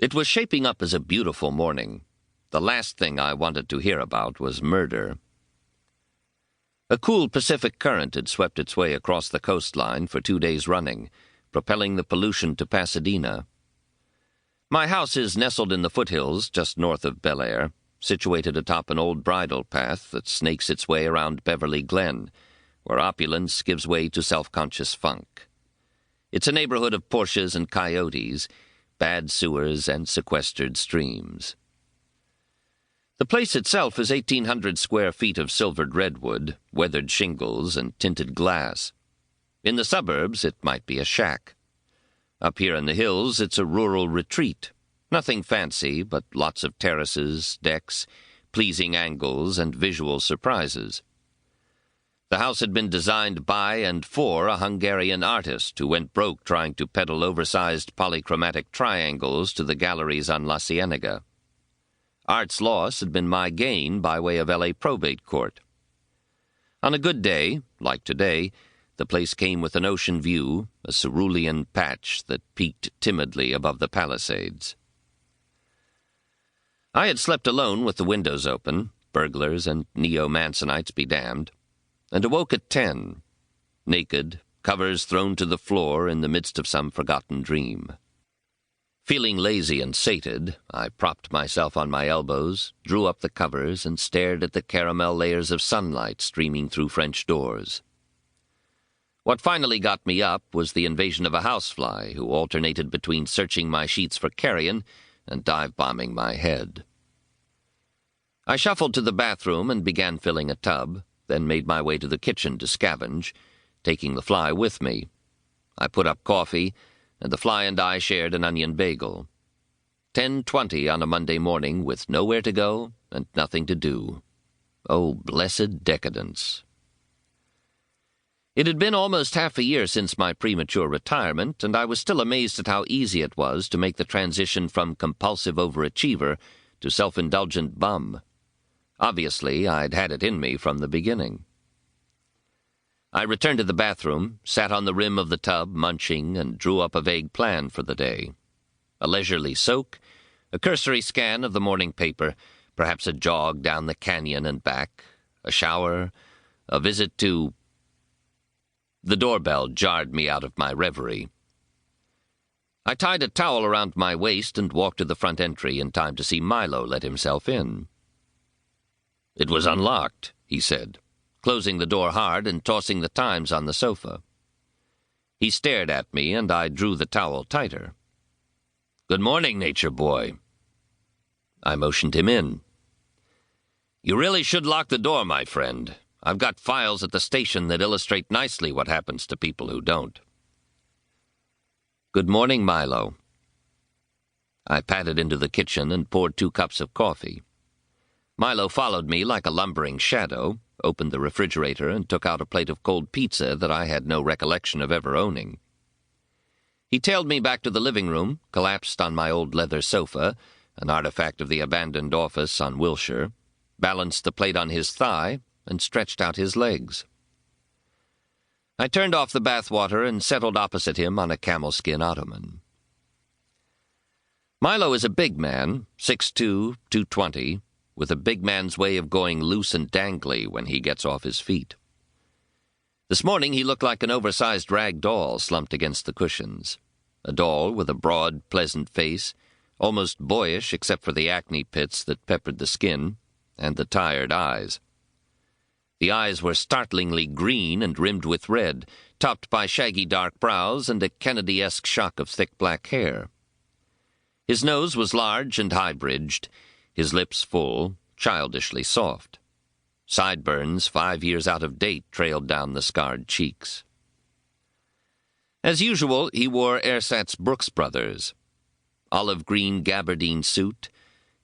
It was shaping up as a beautiful morning. The last thing I wanted to hear about was murder. A cool Pacific current had swept its way across the coastline for 2 days running, propelling the pollution to Pasadena. My house is nestled in the foothills just north of Bel Air, situated atop an old bridle path that snakes its way around Beverly Glen, where opulence gives way to self-conscious funk. It's a neighborhood of Porsches and coyotes, bad sewers and sequestered streams. The place itself is 1,800 square feet of silvered redwood, weathered shingles, and tinted glass. In the suburbs, it might be a shack. Up here in the hills, it's a rural retreat. Nothing fancy, but lots of terraces, decks, pleasing angles, and visual surprises. The house had been designed by and for a Hungarian artist who went broke trying to peddle oversized polychromatic triangles to the galleries on La Cienega. Art's loss had been my gain by way of L.A. probate court. On a good day, like today, the place came with an ocean view, a cerulean patch that peeked timidly above the Palisades. I had slept alone with the windows open, burglars and neo-Mansonites be damned, and awoke at 10, naked, covers thrown to the floor in the midst of some forgotten dream. Feeling lazy and sated, I propped myself on my elbows, drew up the covers, and stared at the caramel layers of sunlight streaming through French doors. What finally got me up was the invasion of a housefly who alternated between searching my sheets for carrion and dive-bombing my head. I shuffled to the bathroom and began filling a tub, then made my way to the kitchen to scavenge, taking the fly with me. I put up coffee, and the fly and I shared an onion bagel. 10:20 on a Monday morning with nowhere to go and nothing to do. Oh, blessed decadence. It had been almost half a year since my premature retirement, and I was still amazed at how easy it was to make the transition from compulsive overachiever to self-indulgent bum. Obviously, I'd had it in me from the beginning. I returned to the bathroom, sat on the rim of the tub, munching, and drew up a vague plan for the day. A leisurely soak, a cursory scan of the morning paper, perhaps a jog down the canyon and back, a shower, a visit to... The doorbell jarred me out of my reverie. I tied a towel around my waist and walked to the front entry in time to see Milo let himself in. "It was unlocked," he said, closing the door hard and tossing the Times on the sofa. He stared at me, and I drew the towel tighter. "Good morning, nature boy." I motioned him in. "You really should lock the door, my friend. I've got files at the station that illustrate nicely what happens to people who don't." "Good morning, Milo." I padded into the kitchen and poured 2 cups of coffee. Milo followed me like a lumbering shadow, opened the refrigerator, and took out a plate of cold pizza that I had no recollection of ever owning. He tailed me back to the living room, collapsed on my old leather sofa, an artifact of the abandoned office on Wilshire, balanced the plate on his thigh, and stretched out his legs. I turned off the bathwater and settled opposite him on a camel-skin ottoman. Milo is a big man, 6'2", 220, with a big man's way of going loose and dangly when he gets off his feet. This morning he looked like an oversized rag doll slumped against the cushions, a doll with a broad, pleasant face, almost boyish except for the acne pits that peppered the skin, and the tired eyes. The eyes were startlingly green and rimmed with red, topped by shaggy dark brows and a Kennedy-esque shock of thick black hair. His nose was large and high-bridged, his lips full, childishly soft. Sideburns 5 years out of date trailed down the scarred cheeks. As usual, he wore Ersatz Brooks Brothers. Olive-green gabardine suit,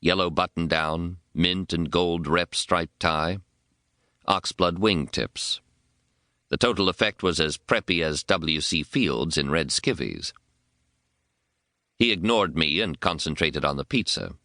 yellow button-down, mint and gold rep-striped tie, oxblood wingtips. The total effect was as preppy as W.C. Fields in red skivvies. He ignored me and concentrated on the pizza.